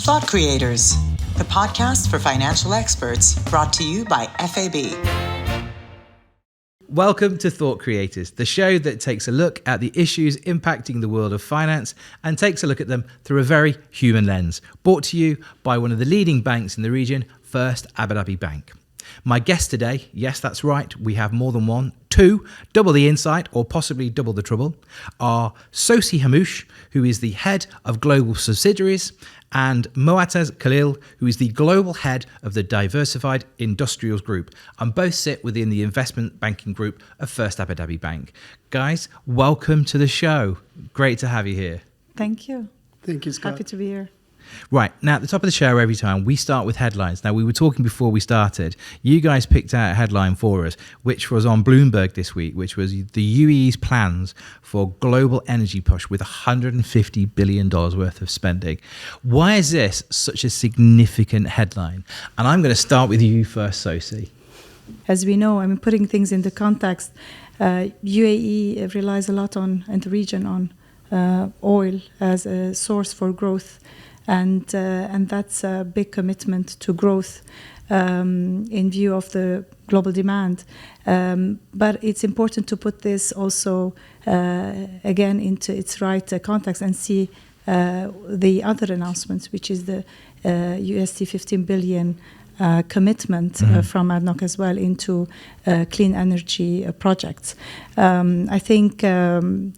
Thought Creators, the podcast for financial experts, brought to you by FAB. Welcome to Thought Creators, the show that takes a look at the issues impacting the world of finance and takes a look at them through a very human lens. Brought to you by one of the leading banks in the region, First Abu Dhabi Bank. My guest today, yes, that's right, we have more than one, two, double the insight or possibly double the trouble, are Sossy Hamouche, who is the head of Global Subsidiaries, and Moataz Khalil, who is the global head of the Diversified Industrials Group, and both sit within the investment banking group of First Abu Dhabi Bank. Guys, welcome to the show. Great to have you here. Thank you. Thank you, Scott. Happy to be here. Right, now at the top of the show every time, we start with headlines. Now, we were talking before we started. You guys picked out a headline for us, which was on Bloomberg this week, which was the UAE's plans for global energy push with $150 billion worth of spending. Why is this such a significant headline? And I'm going to start with you first, Sossy. As we know, putting things into context, UAE relies a lot on, in the region, on oil as a source for growth. And that's a big commitment to growth in view of the global demand. But it's important to put this also, again, into its right context and see the other announcements, which is the USD 15 billion commitment from ADNOC as well into clean energy projects. I think we're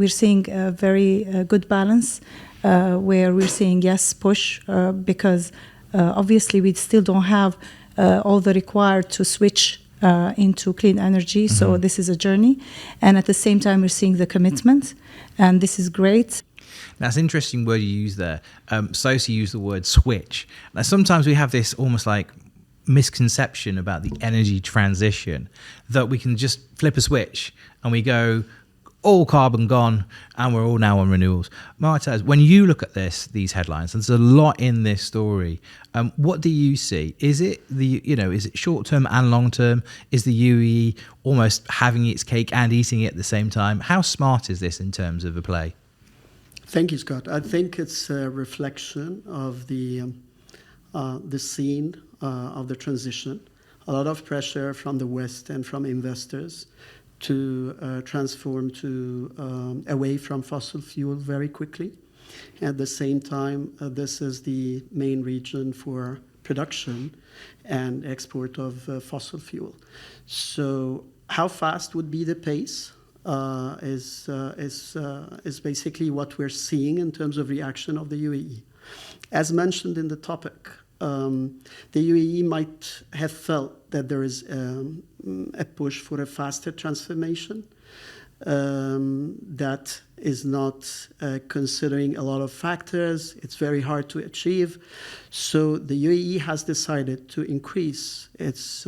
seeing a very good balance. Where we're seeing yes push because obviously we still don't have all the required to switch into clean energy. So this is a journey, and at the same time we're seeing the commitment, and this is great. That's an interesting word you use there. Sossy used the word switch. Now sometimes we have this almost like misconception about the energy transition that we can just flip a switch and we go all carbon gone, and we're all now on renewals. Moataz, when you look at these headlines, and there's a lot in this story. What do you see? Is it is it short term and long term? Is the UAE almost having its cake and eating it at the same time? How smart is this in terms of a play? Thank you, Scott. I think it's a reflection of the scene of the transition. A lot of pressure from the West and from investors to transform away from fossil fuel very quickly. At the same time, this is the main region for production and export of fossil fuel. So how fast would be the pace is basically what we're seeing in terms of reaction of the UAE. As mentioned in the topic, the UAE might have felt that there is a push for a faster transformation that is not considering a lot of factors. It's very hard to achieve. So the UAE has decided to increase its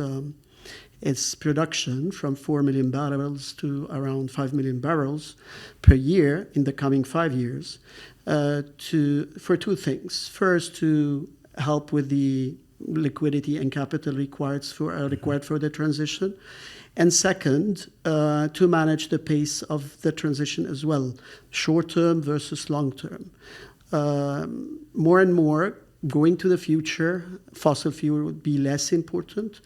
production from 4 million barrels to around 5 million barrels per year in the coming 5 years for two things. First, to help with the liquidity and capital required for the transition. And second, to manage the pace of the transition as well, short-term versus long-term. More and more, going to the future, fossil fuel would be less important,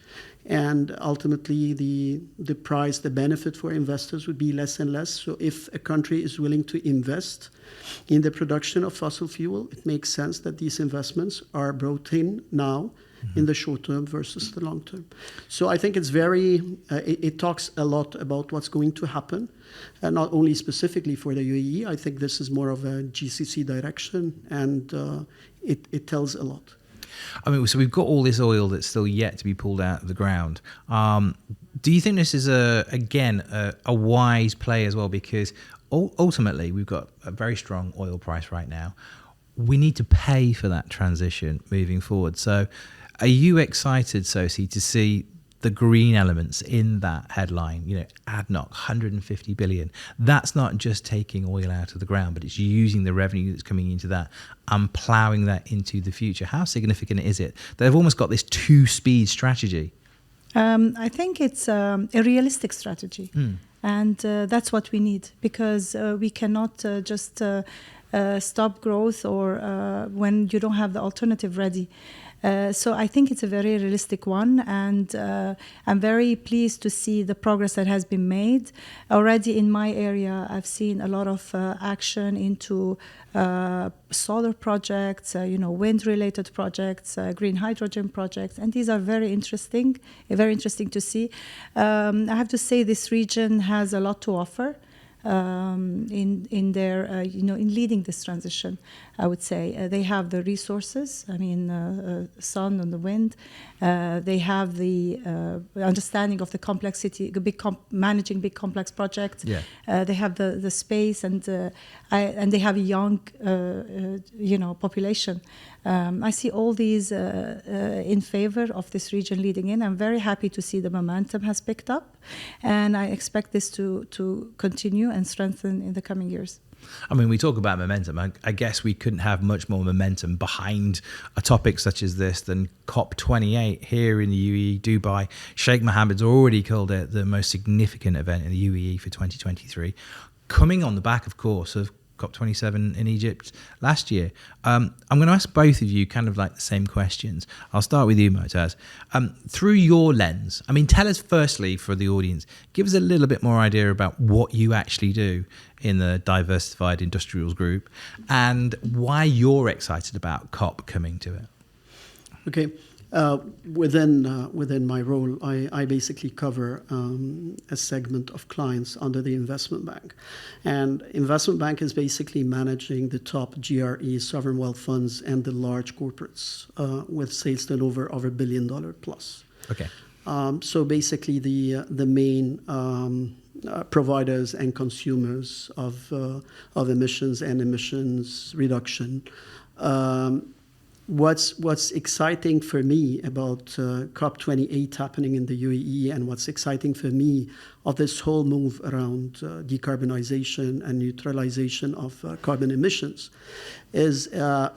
and ultimately the price, the benefit for investors would be less and less. So if a country is willing to invest in the production of fossil fuel, it makes sense that these investments are brought in now in the short term versus the long term. So I think it's it talks a lot about what's going to happen, and not only specifically for the UAE. I think this is more of a GCC direction, and it tells a lot. So we've got all this oil that's still yet to be pulled out of the ground. Do you think this is a wise play as well? Because ultimately we've got a very strong oil price right now. We need to pay for that transition moving forward. So are you excited, Sossy, to see the green elements in that headline? ADNOC, 150 billion. That's not just taking oil out of the ground, but it's using the revenue that's coming into that and ploughing that into the future. How significant is it? They've almost got this two-speed strategy. I think it's a realistic strategy. And that's what we need, because we cannot just stop growth or when you don't have the alternative ready. So I think it's a very realistic one, and I'm very pleased to see the progress that has been made. Already in my area, I've seen a lot of action into solar projects, wind-related projects, green hydrogen projects, and these are very interesting to see. I have to say this region has a lot to offer. In their in leading this transition, I would say they have the resources. I mean, sun and the wind. They have the understanding of the complexity, managing big complex projects. Yeah. They have the space and they have a young population. I see all these in favor of this region leading in. I'm very happy to see the momentum has picked up, and I expect this to continue and strengthen in the coming years. I mean, we talk about momentum. I guess we couldn't have much more momentum behind a topic such as this than COP28 here in the UAE, Dubai. Sheikh Mohammed's already called it the most significant event in the UAE for 2023, coming on the back, of course, of COP27 in Egypt last year. I'm going to ask both of you kind of like the same questions. I'll start with you, Moataz. Through your lens, I mean, tell us firstly for the audience, give us a little bit more idea about what you actually do in the Diversified Industrials Group and why you're excited about COP coming to it. Okay. Within my role, I basically cover a segment of clients under the investment bank. And investment bank is basically managing the top GRE sovereign wealth funds and the large corporates with sales turnover of $1 billion plus. Okay. So basically the main providers and consumers of emissions and emissions reduction. What's exciting for me about COP28 happening in the UAE, and what's exciting for me of this whole move around decarbonization and neutralization of carbon emissions is,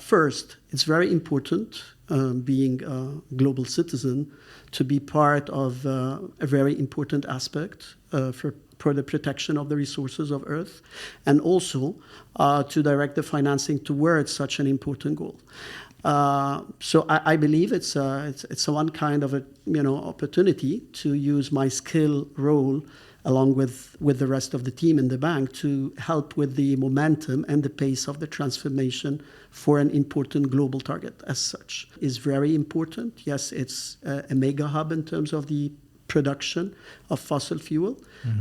first, it's very important, being a global citizen, to be part of a very important aspect for the protection of the resources of Earth, and also to direct the financing towards such an important goal. So I believe it's one kind of opportunity to use my skill role along with the rest of the team in the bank to help with the momentum and the pace of the transformation for an important global target as such. Is very important. Yes, it's a mega hub in terms of the production of fossil fuel,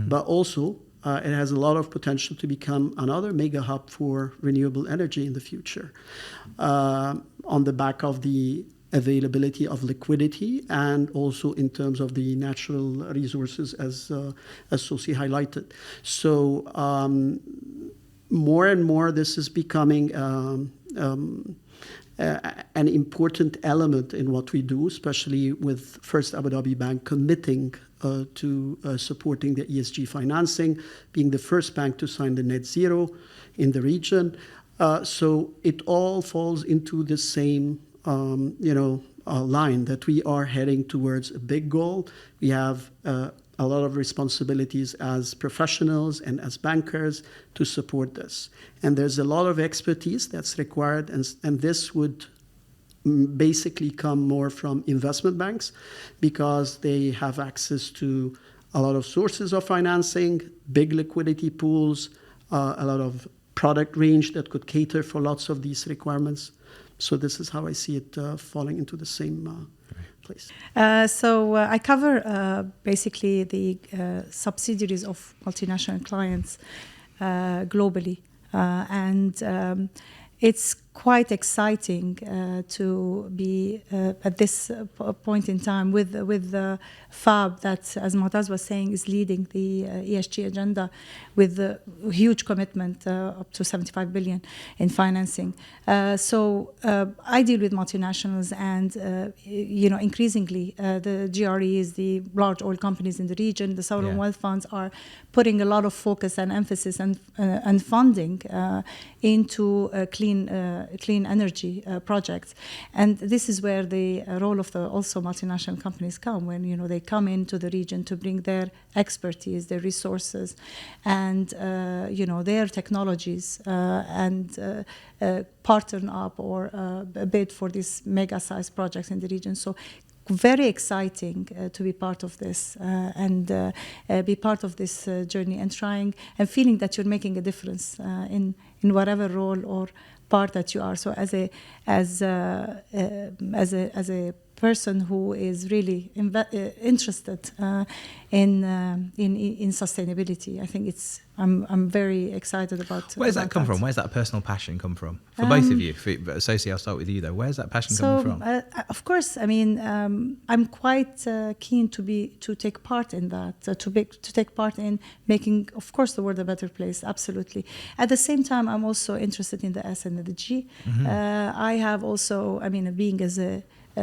but also it has a lot of potential to become another mega hub for renewable energy in the future, on the back of the availability of liquidity and also in terms of the natural resources, as Sossy highlighted. So more and more this is becoming an important element in what we do, especially with First Abu Dhabi Bank committing to supporting the ESG financing, being the first bank to sign the net zero in the region. So it all falls into the same line that we are heading towards a big goal. We have a lot of responsibilities as professionals and as bankers to support this. And there's a lot of expertise that's required, and this would basically come more from investment banks because they have access to a lot of sources of financing, big liquidity pools, a lot of product range that could cater for lots of these requirements. So this is how I see it falling into the same place. So I cover basically the subsidiaries of multinational clients globally. And it's quite exciting to be at this point in time with the FAB that, as Moataz was saying, is leading the ESG agenda with a huge commitment up to 75 billion in financing. So I deal with multinationals and, increasingly the GREs, the large oil companies in the region, the sovereign wealth funds are putting a lot of focus and emphasis and funding into clean clean energy projects. And this is where the role of the also multinational companies come, when they come into the region to bring their expertise, their resources, and their technologies, and partner up or bid for these mega-sized projects in the region. So very exciting to be part of this and be part of this journey, and trying and feeling that you're making a difference in whatever role or part that you are. So as a person who is really interested in sustainability, I think I'm very excited about. Where's that come from? Where's that personal passion come from for both of you? Sossy, I'll start with you though. Where's that passion coming from? Of course, I mean, I'm quite keen to take part in that, to take part in making, of course, the world a better place. Absolutely. At the same time, I'm also interested in the S and the G. I have also, I mean, being as a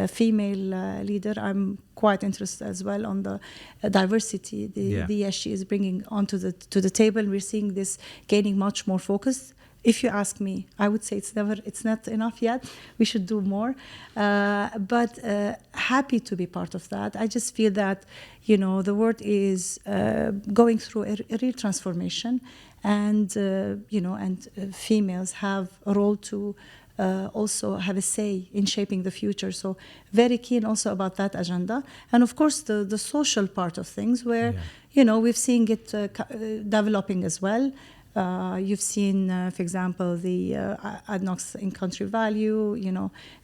female leader, I'm quite interested as well on the diversity the ESG is bringing onto the table. We're seeing this gaining much more focus. If you ask me, I would say it's not enough yet. We should do more. But happy to be part of that. I just feel that the world is going through a real transformation, and females have a role to also have a say in shaping the future. So very keen also about that agenda. And of course the social part of things, where we've seen it developing as well. You've seen, for example, the ADNOC's in-country value,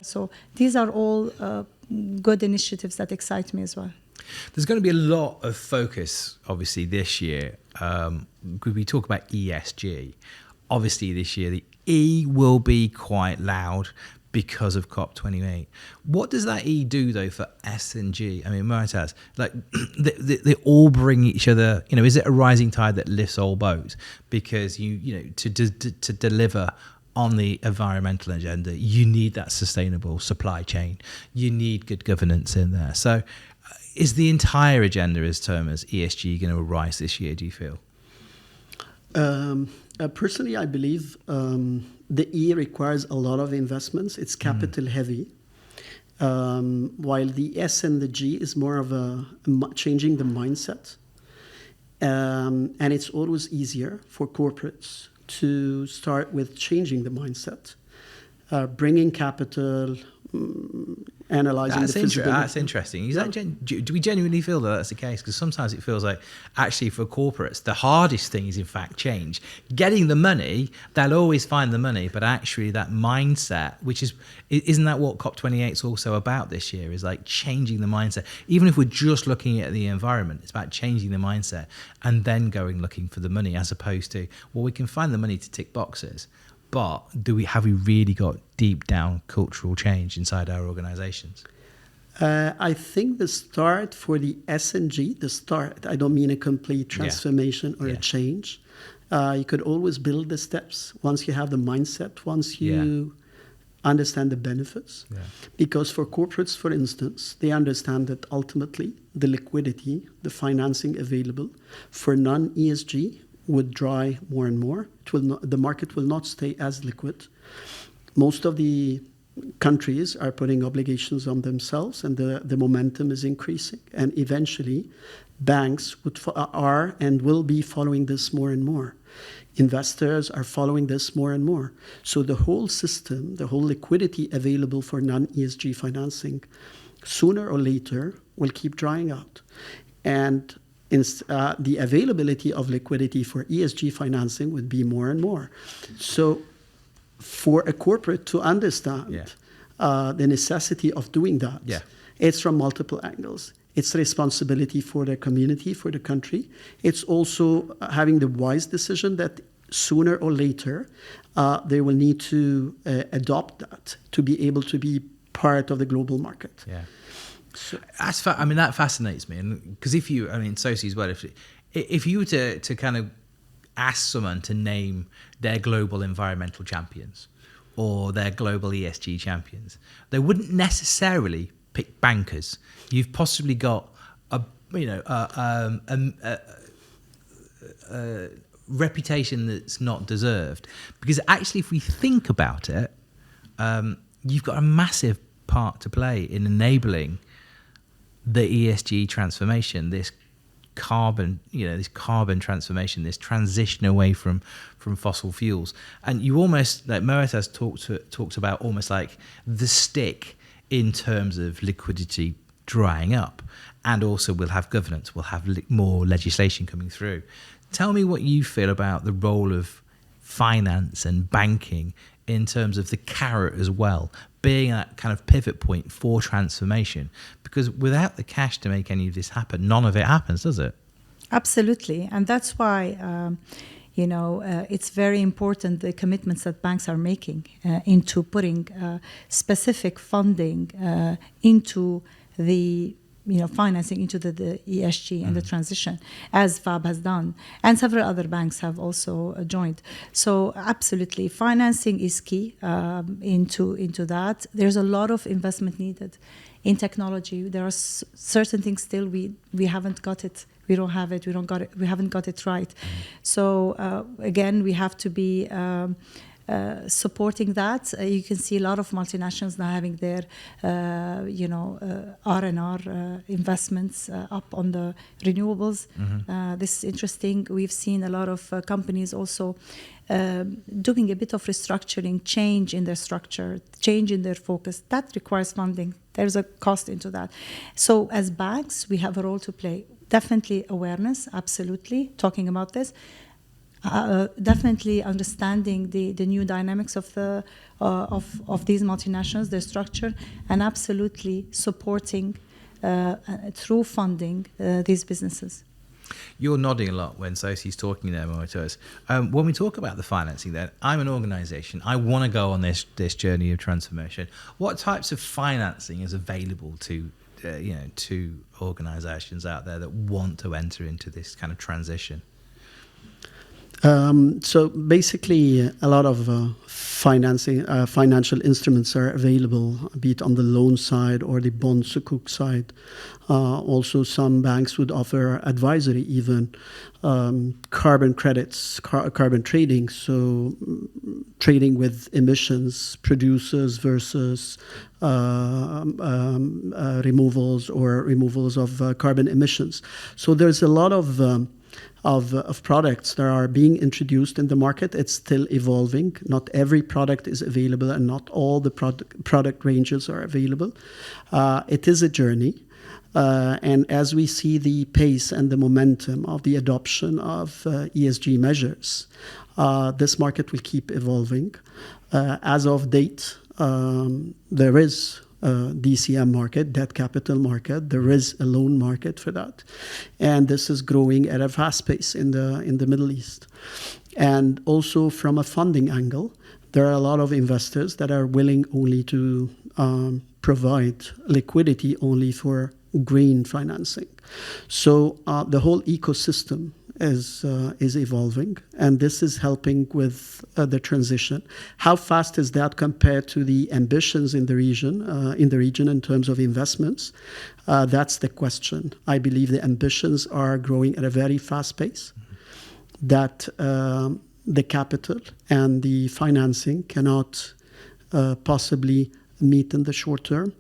So these are all good initiatives that excite me as well. There's going to be a lot of focus, obviously, this year. We talk about ESG. Obviously, this year, the E will be quite loud because of COP28. What does that E do, though, for S and G? I mean, Moataz, like, they all bring each other, is it a rising tide that lifts all boats? Because, to deliver on the environmental agenda, you need that sustainable supply chain. You need good governance in there. So is the entire agenda as term as ESG going to rise this year, do you feel? Personally, I believe the E requires a lot of investments. It's capital heavy, while the S and the G is more of changing the mindset. And it's always easier for corporates to start with changing the mindset, bringing capital, analyzing the feasibility. That's interesting. Do we genuinely feel that that's the case? Because sometimes it feels like, actually, for corporates, the hardest thing is, in fact, change. Getting the money, they'll always find the money, but actually that mindset, isn't that what COP28 is also about this year, is like changing the mindset. Even if we're just looking at the environment, it's about changing the mindset and then going looking for the money, as opposed to, well, we can find the money to tick boxes, but have we really got deep down cultural change inside our organizations? I think the start for the S and G, I don't mean a complete transformation or a change. You could always build the steps once you have the mindset, once you understand the benefits. Yeah. Because for corporates, for instance, they understand that ultimately the liquidity, the financing available for non-ESG would dry more and more. The market will not stay as liquid. Most of the countries are putting obligations on themselves, and the momentum is increasing. And eventually, banks are and will be following this more and more. Investors are following this more and more. So the whole system, the whole liquidity available for non-ESG financing, sooner or later will keep drying out. And the availability of liquidity for ESG financing would be more and more. So for a corporate to understand the necessity of doing that, it's from multiple angles. It's responsibility for the community, for the country. It's also having the wise decision that sooner or later they will need to adopt that to be able to be part of the global market. Yeah. So, that fascinates me, and because Sossy as well, if you were to kind of ask someone to name their global environmental champions or their global ESG champions, they wouldn't necessarily pick bankers. You've possibly got a reputation that's not deserved, because actually, if we think about it, you've got a massive part to play in enabling the ESG transformation, this carbon transformation, this transition away from fossil fuels. And you almost, like Moataz talked about, almost like the stick in terms of liquidity drying up, and also we'll have governance, we'll have more legislation coming through. Tell me what you feel about the role of finance and banking in terms of the carrot as well, being that kind of pivot point for transformation, because without the cash to make any of this happen, none of it happens, does it? Absolutely. And that's why it's very important, the commitments that banks are making into putting specific funding into the financing into the ESG and the transition, as FAB has done, and several other banks have also joined. So absolutely, financing is key into that. There's a lot of investment needed in technology. There are certain things still we haven't got it. We don't have it. We haven't got it right. So again, we have to be supporting that. You can see a lot of multinationals now having their, R&R investments up on the renewables. This is interesting. We've seen a lot of companies also doing a bit of restructuring, change in their structure, change in their focus. That requires funding. There's a cost into that. So as banks, we have a role to play. Definitely awareness, absolutely, talking about this. Definitely understanding the new dynamics of the of these multinationals, their structure, and absolutely supporting through funding these businesses. You're nodding a lot when Sossy's talking there, Moataz. When we talk about the financing, then I'm an organisation. I want to go on this journey of transformation. What types of financing is available to organisations out there that want to enter into this kind of transition? So basically, a lot of financial instruments are available, be it on the loan side or the bond sukuk side. Also, some banks would offer advisory, even carbon credits, carbon trading. So trading with emissions producers versus removals of carbon emissions. So there's a lot of products that are being introduced in the market. It's still evolving. Not every product is available, and not all the product ranges are available. It is a journey. And as we see the pace and the momentum of the adoption of ESG measures, this market will keep evolving. As of date, there is DCM market, debt capital market. There is a loan market for that, and this is growing at a fast pace in the Middle East. And also from a funding angle, there are a lot of investors that are willing only to provide liquidity only for green financing. So the whole ecosystem is evolving, and this is helping with the transition. How fast is that compared to the ambitions in the region in terms of investments? That's the question. I believe the ambitions are growing at a very fast pace, that the capital and the financing cannot possibly meet in the short term.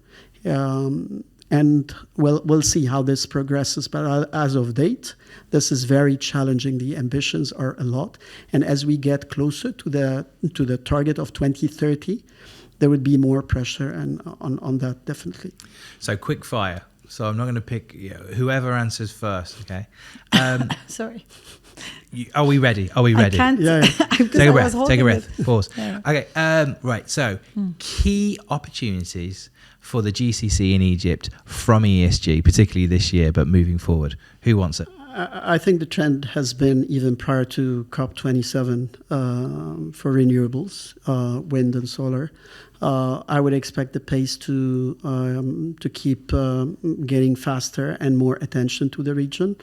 And we'll see how this progresses. But as of date, this is very challenging. The ambitions are a lot. And as we get closer to the target of 2030, there would be more pressure on that, definitely. So quick fire. So I'm not going to pick whoever answers first, okay? Sorry. Are we ready? I can't. Yeah. Take a breath. Take a breath. Pause. Yeah. Okay. Right. So key opportunities for the GCC in Egypt from ESG, particularly this year, but moving forward. Who wants it? I think the trend has been even prior to COP27 for renewables, wind and solar. I would expect the pace to keep getting faster and more attention to the region,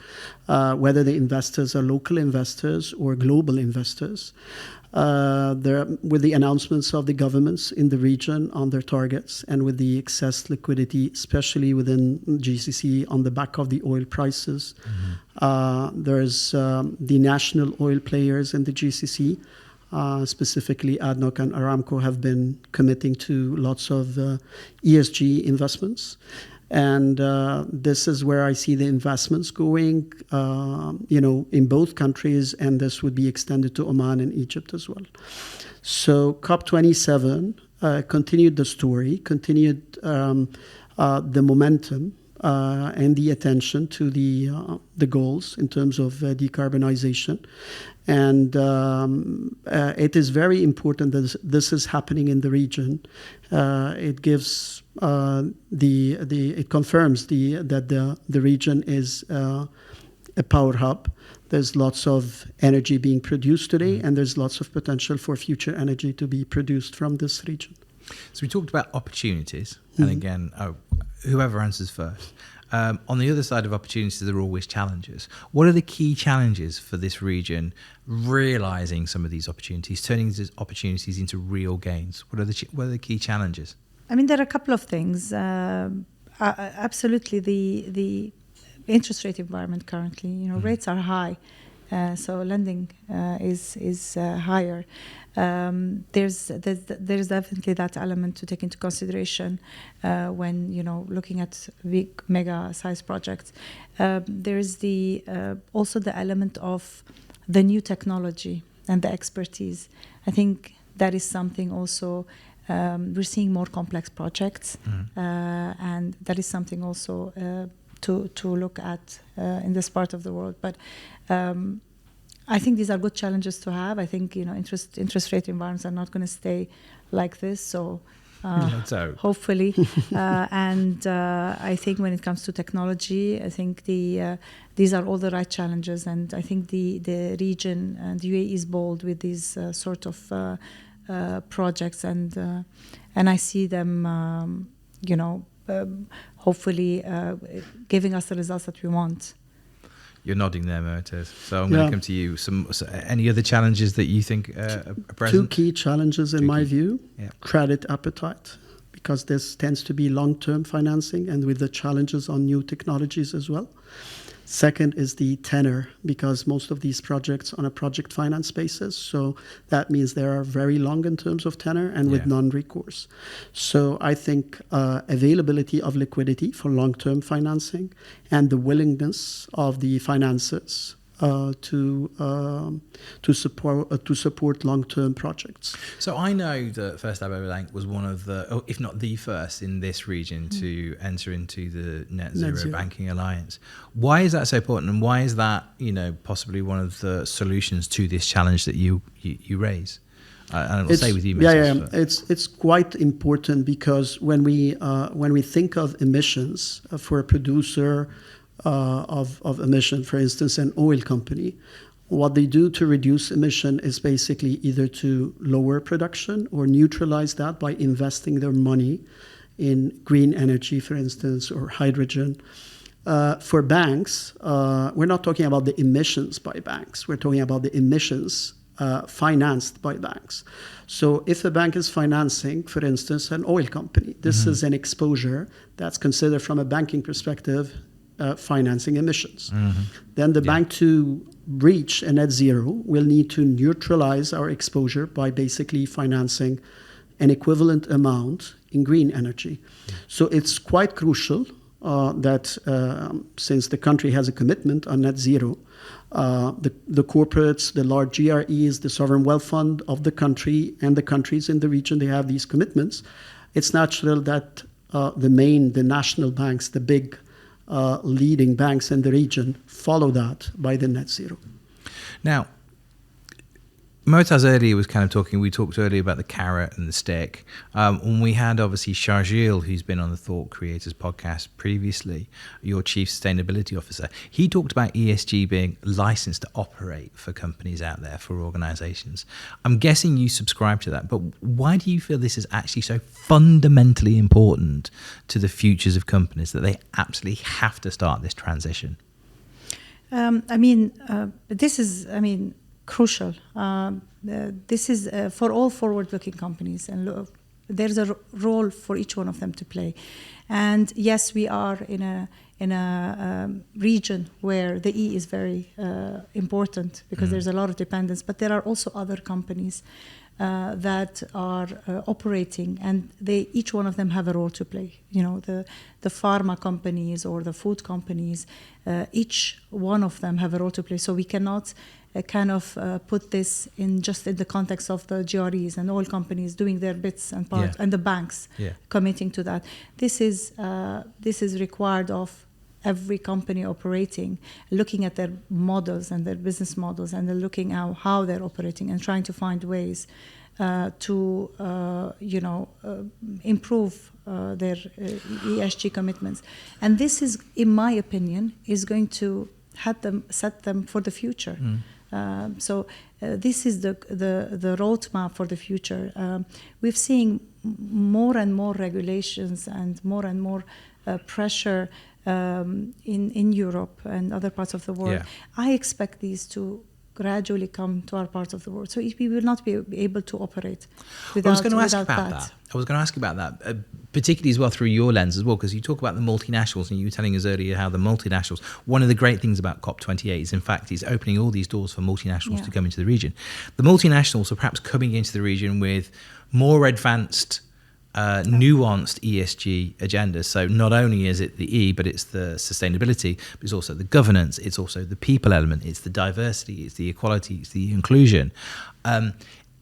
whether the investors are local investors or global investors. With the announcements of the governments in the region on their targets, and with the excess liquidity, especially within GCC on the back of the oil prices, there's the national oil players in the GCC specifically ADNOC and Aramco, have been committing to lots of ESG investments. And this is where I see the investments going, in both countries, and this would be extended to Oman and Egypt as well. So COP27 continued the story, continued the momentum and the attention to the goals in terms of decarbonization. And it is very important that this is happening in the region. It gives it confirms that the region is a power hub. There's lots of energy being produced today, and there's lots of potential for future energy to be produced from this region. So we talked about opportunities, and again, whoever answers first. On the other side of opportunities, there are always challenges. What are the key challenges for this region realizing some of these opportunities, turning these opportunities into real gains? What are the key challenges? I mean, there are a couple of things. Absolutely, the interest rate environment currently, rates are high, so lending is higher. There's definitely that element to take into consideration when looking at big mega size projects. There's also the element of the new technology and the expertise. I think that is something also. We're seeing more complex projects, and that is something also to look at in this part of the world. But I think these are good challenges to have. I think interest rate environments are not going to stay like this. So hopefully, and I think when it comes to technology, I think these are all the right challenges, and I think the region and the UAE is bold with these sort of projects, and I see them, hopefully giving us the results that we want. You're nodding there, Moataz. So I'm going to come to you. Any other challenges that you think are present? Two key challenges in my view. Yeah. Credit appetite, because this tends to be long-term financing, and with the challenges on new technologies as well. Second is the tenor, because most of these projects on a project finance basis, so that means they are very long in terms of tenor and with non-recourse. So I think availability of liquidity for long-term financing and the willingness of the financiers to support long-term projects. So I know that First FAB Bank was one of the, if not the first in this region to enter into the Net Zero Banking Alliance. Why is that so important, and why is that possibly one of the solutions to this challenge that you raise? And I'll stay with you, Mr. It's quite important, because when we think of emissions for a producer of emission, for instance, an oil company, what they do to reduce emission is basically either to lower production or neutralize that by investing their money in green energy, for instance, or hydrogen. For banks, we're not talking about the emissions by banks. We're talking about the emissions financed by banks. So if a bank is financing, for instance, an oil company, this is an exposure that's considered from a banking perspective financing emissions. Then the bank, to reach a net zero, will need to neutralize our exposure by basically financing an equivalent amount in green energy. So it's quite crucial that since the country has a commitment on net zero, the corporates, the large GREs, the sovereign wealth fund of the country and the countries in the region, they have these commitments. It's natural that the national banks, the big leading banks in the region, follow that by the net zero. Now, Moataz earlier was we talked earlier about the carrot and the stick. And we had obviously Sharjeel, who's been on the Thought Creators podcast previously, your chief sustainability officer. He talked about ESG being licensed to operate for companies out there, for organizations. I'm guessing you subscribe to that, but why do you feel this is actually so fundamentally important to the futures of companies that they absolutely have to start this transition? This is, crucial. This is for all forward-looking companies, and there's a role for each one of them to play. And yes, we are in in a region where the E is very important because there's a lot of dependence. But there are also other companies that are operating, and each one of them have a role to play. You know, the pharma companies or the food companies, each one of them have a role to play. So we cannot put this in just in the context of the GREs and oil companies doing their bits and parts, and the banks committing to that. This is required of every company operating, looking at their models and their business models, and they're looking at how they're operating and trying to find ways to improve their ESG commitments. And this is, in my opinion, is going to set them for the future. So this is the roadmap for the future. We've seen more and more regulations and more pressure in Europe and other parts of the world. I expect these to gradually come to our parts of the world. So we will not be able to operate without, I was going to ask without about that. I was going to ask about that, particularly as well through your lens as well, because you talk about the multinationals, and you were telling us earlier how the multinationals, one of the great things about COP28 is, in fact, it's opening all these doors for multinationals to come into the region. The multinationals are perhaps coming into the region with more advanced, nuanced ESG agendas. So not only is it the E, but it's the sustainability, but it's also the governance, it's also the people element, it's the diversity, it's the equality, it's the inclusion.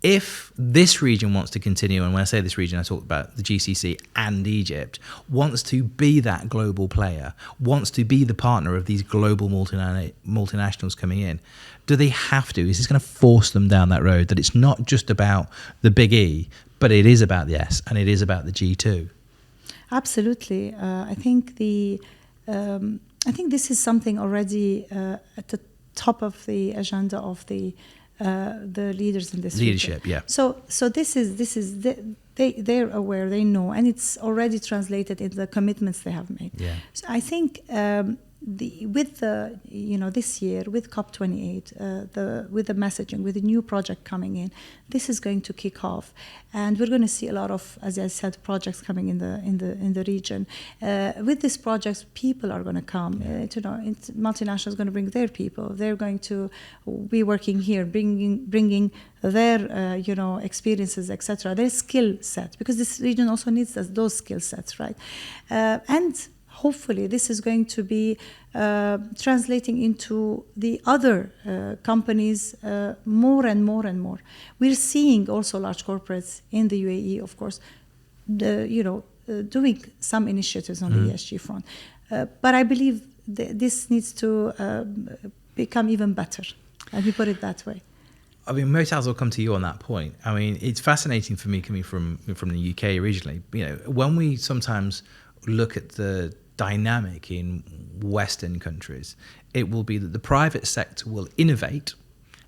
If this region wants to continue, and when I say this region, I talk about the GCC and Egypt, wants to be that global player, wants to be the partner of these global multinationals coming in, do they have to? Is this going to force them down that road, that it's not just about the big E, but it is about the S and it is about the G too? Absolutely. I think this is something already at the top of the agenda of the leaders in this leadership region. So this is they're aware, they know, and it's already translated in the commitments they have made. So I think this year with COP28, with the messaging, with the new project coming in, this is going to kick off, and we're going to see a lot of, as I said, projects coming in the region. With these projects, people are going to come. Multinationals going to bring their people. They're going to be working here, bringing their experiences, etc. Their skill set, because this region also needs those skill sets, right? And hopefully this is going to be translating into the other companies more and more. We're seeing also large corporates in the UAE, of course, doing some initiatives on the ESG front. But I believe this needs to become even better. Let me put it that way. I mean, Moataz, will come to you on that point. I mean, it's fascinating for me coming from the UK originally. When we sometimes look at the dynamic in Western countries, it will be that the private sector will innovate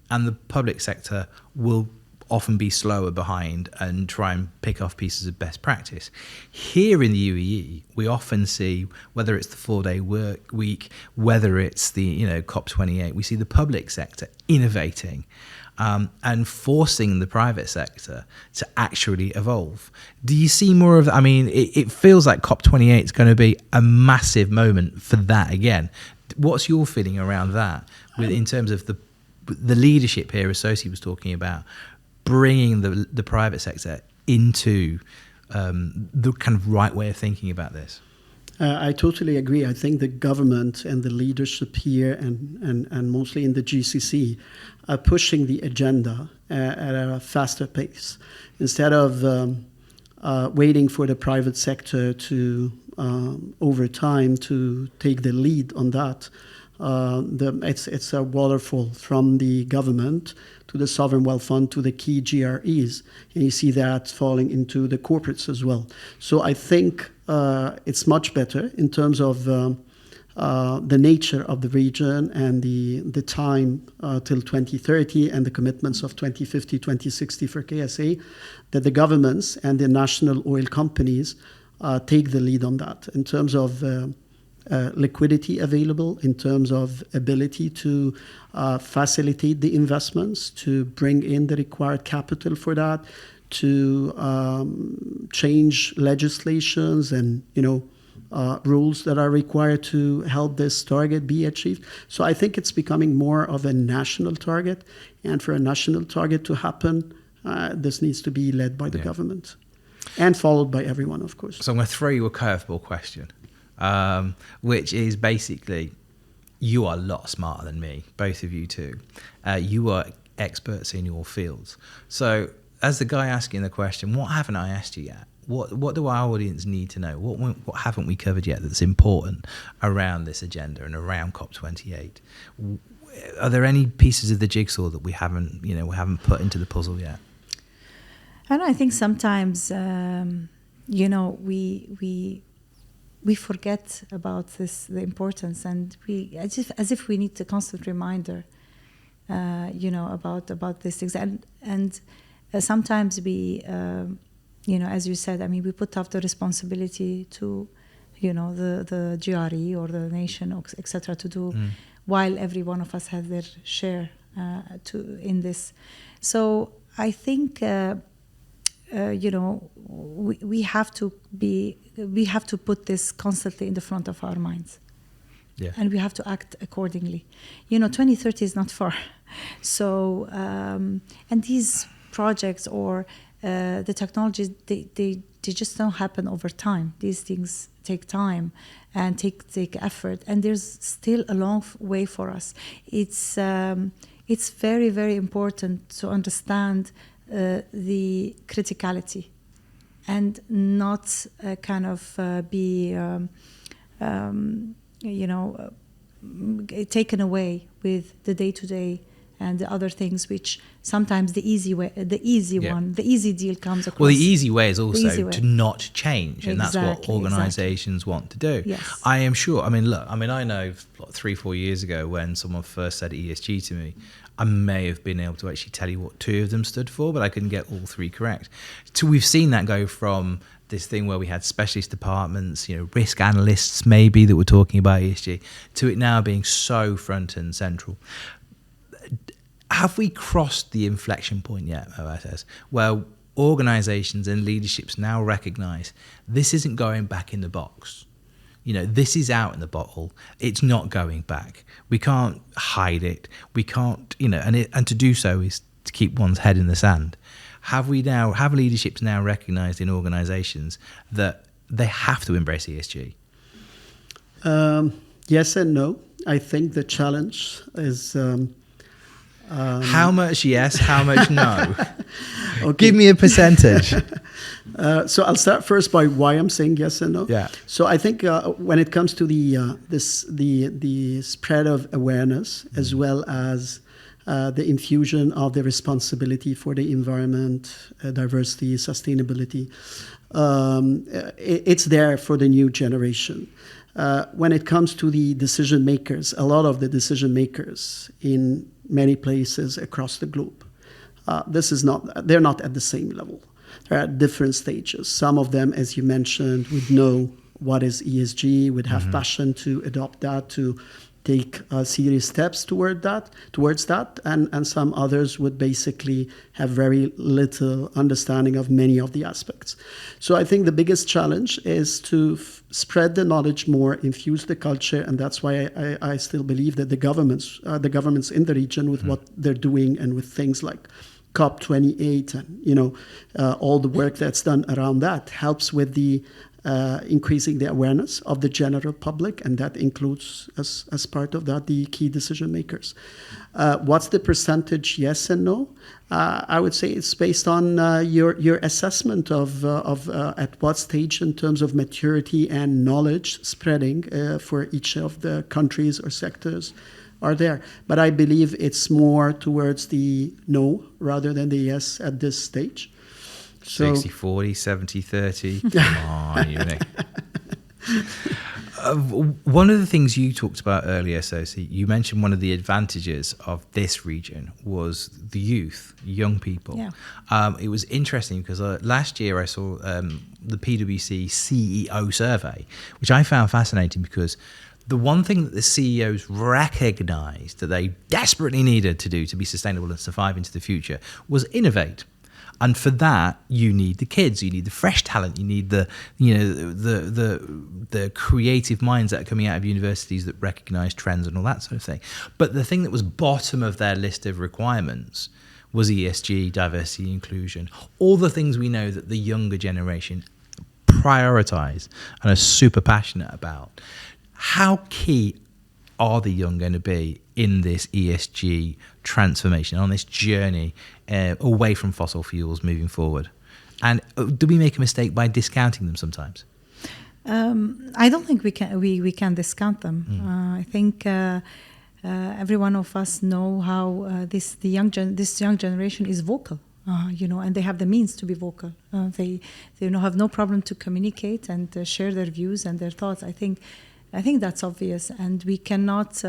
and the public sector will often be slower behind and try and pick off pieces of best practice. Here in the UAE, we often see, whether it's the 4-day work week, whether it's the COP28, we see the public sector innovating and forcing the private sector to actually evolve. Do you see more of that? I mean, it feels like COP28 is going to be a massive moment for that again. What's your feeling around that in terms of the leadership here, as Sossy was talking about, bringing the private sector into the kind of right way of thinking about this? I totally agree. I think the government and the leadership here and mostly in the GCC are pushing the agenda at a faster pace. Instead of waiting for the private sector to, over time, to take the lead on that, it's a waterfall from the government to the sovereign wealth fund to the key GREs, and you see that falling into the corporates as well. So I think it's much better in terms of the nature of the region and the time till 2030 and the commitments of 2050, 2060 for KSA, that the governments and the national oil companies take the lead on that in terms of liquidity available, in terms of ability to facilitate the investments, to bring in the required capital for that, to change legislations and rules that are required to help this target be achieved. So I think it's becoming more of a national target. And for a national target to happen, this needs to be led by the government and followed by everyone, of course. So I'm going to throw you a curveball question, which is basically, you are a lot smarter than me, both of you two. You are experts in your fields. So as the guy asking the question, what haven't I asked you yet? What do our audience need to know? What haven't we covered yet that's important around this agenda and around COP28? Are there any pieces of the jigsaw that we haven't put into the puzzle yet? And I think sometimes, we forget about the importance, and as if we need a constant reminder, about these things, and sometimes we. As you said, I mean, we put off the responsibility to, the GRE or the nation, etc., to do, while every one of us has their share in this. So I think, we have to put this constantly in the front of our minds. Yeah. And we have to act accordingly. 2030 is not far. So, and these projects or the technologies, they just don't happen over time. These things take time and take effort, and there's still a long way for us. It's very, very important to understand the criticality and not be taken away with the day-to-day and the other things, which sometimes the easy deal comes across. Well, the easy way is also to not change, and that's what organizations want to do. Yes. I am sure. I know 3-4 years ago when someone first said ESG to me, I may have been able to actually tell you what 2 of them stood for, but I couldn't get all 3 correct. So we've seen that go from this thing where we had specialist departments, risk analysts maybe that were talking about ESG, to it now being so front and central. Have we crossed the inflection point yet, Moataz, where organizations and leaderships now recognize this isn't going back in the box? This is out in the bottle. It's not going back. We can't hide it. We can't, and to do so is to keep one's head in the sand. Have leaderships now recognized in organizations that they have to embrace ESG? Yes and no. I think the challenge is... how much yes, how much no? Okay. Give me a percentage. So I'll start first by why I'm saying yes and no. Yeah. So I think when it comes to the spread of awareness, as well as the infusion of the responsibility for the environment, diversity, sustainability, it's there for the new generation. When it comes to the decision makers, a lot of the decision makers in many places across the globe, they're not at the same level. They're at different stages. Some of them, as you mentioned, would know what is ESG, would have passion to adopt that, to take serious steps towards that, and some others would basically have very little understanding of many of the aspects. So I think the biggest challenge is to spread the knowledge more, infuse the culture, and that's why I still believe that the governments in the region, with what they're doing and with things like COP28 and all the work that's done around that, helps with the increasing the awareness of the general public, and that includes, as part of that, the key decision makers. What's the percentage, yes and no? I would say it's based on your assessment of at what stage in terms of maturity and knowledge spreading for each of the countries or sectors are there. But I believe it's more towards the no rather than the yes at this stage. 60-40, 70-30. Come on, Uni. One of the things you talked about earlier, Sossy, you mentioned one of the advantages of this region was the youth, young people. Yeah. It was interesting because last year I saw the PwC CEO survey, which I found fascinating because the one thing that the CEOs recognized that they desperately needed to do to be sustainable and survive into the future was innovate. And for that, you need the kids, you need the fresh talent, you need the creative minds that are coming out of universities that recognise trends and all that sort of thing. But the thing that was bottom of their list of requirements was ESG, diversity, inclusion, all the things we know that the younger generation prioritise and are super passionate about. How key are the young going to be in this ESG transformation, on this journey away from fossil fuels moving forward? And do we make a mistake by discounting them sometimes? I don't think we can discount them. I think every one of us know how this young generation is vocal. And they have the means to be vocal. They have no problem to communicate and share their views and their thoughts. I think that's obvious, and we cannot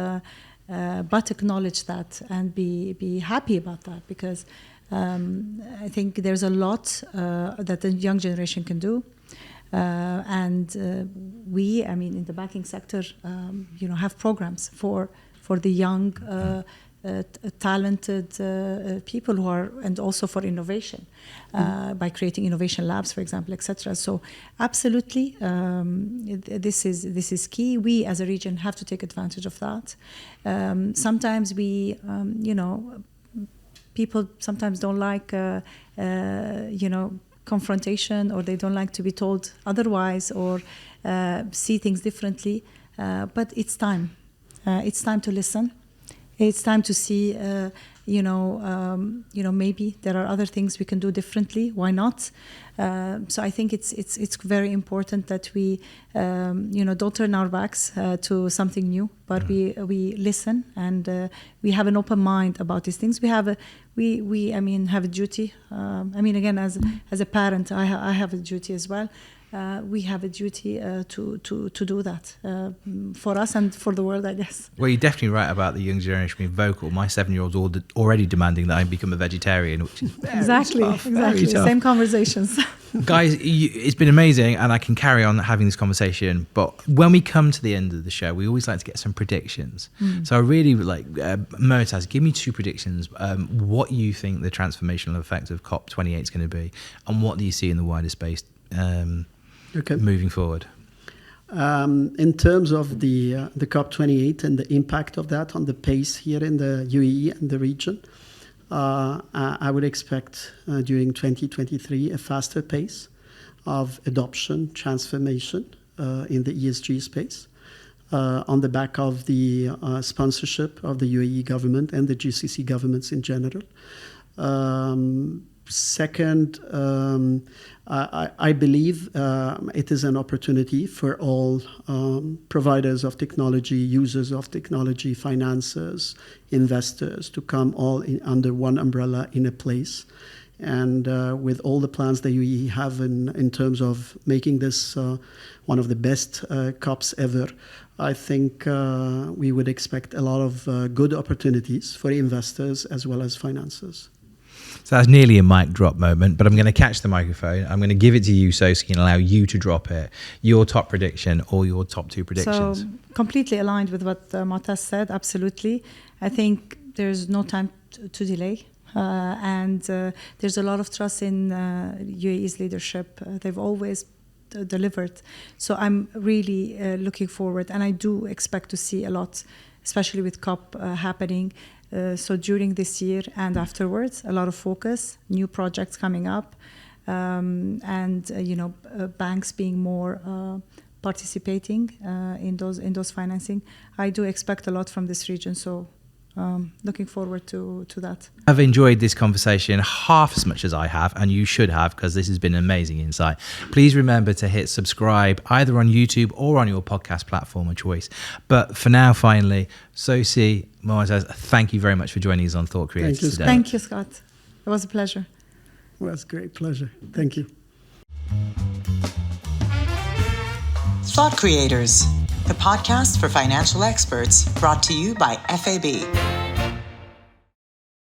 but acknowledge that and be happy about that, because I think there's a lot that the young generation can do. We, in the banking sector, have programs for the young, talented people who are, and also for innovation, by creating innovation labs, for example, etc. So, absolutely, this is key. We, as a region, have to take advantage of that. Sometimes we, people sometimes don't like, confrontation, or they don't like to be told otherwise, or see things differently. But it's time. It's time to listen. It's time to see, maybe there are other things we can do differently. Why not? So I think it's very important that we, don't turn our backs to something new, but we listen, and we have an open mind about these things. We have a duty. Again, as a parent, I have a duty as well. We have a duty to do that for us and for the world, I guess. Well, you're definitely right about the young generation being vocal. My 7-year-old's already demanding that I become a vegetarian, which is very tough. Same conversations. Guys, it's been amazing, and I can carry on having this conversation, but when we come to the end of the show, we always like to get some predictions. So I really would like, Moataz, give me 2 predictions, what you think the transformational effect of COP28 is going to be, and what do you see in the wider space moving forward? In terms of the COP28 and the impact of that on the pace here in the UAE and the region, I would expect during 2023 a faster pace of adoption, transformation in the ESG space, on the back of the sponsorship of the UAE government and the GCC governments in general. Second, I believe it is an opportunity for all providers of technology, users of technology, financiers, investors to come all under one umbrella in a place. And with all the plans that we have in terms of making this one of the best COPs ever, I think we would expect a lot of good opportunities for investors as well as financiers. So that's nearly a mic drop moment, but I'm going to catch the microphone. I'm going to give it to you, Sossy, and allow you to drop it. Your top prediction or your top 2 predictions. So completely aligned with what Moataz said, absolutely. I think there's no time to delay. And there's a lot of trust in UAE's leadership. They've always delivered. So I'm really looking forward, and I do expect to see a lot, especially with COP happening. So during this year and afterwards, a lot of focus, new projects coming up, and banks being more participating in those financing. I do expect a lot from this region, so looking forward to that. I've enjoyed this conversation half as much as I have, and you should have, because this has been amazing insight. Please remember to hit subscribe either on YouTube or on your podcast platform of choice. But for now, finally, Sossy, Moataz, thank you very much for joining us on Thought Creators today. Thank you, Scott. It was a pleasure. Well, that's a great pleasure. Thank you. Thought Creators, the podcast for financial experts, brought to you by FAB.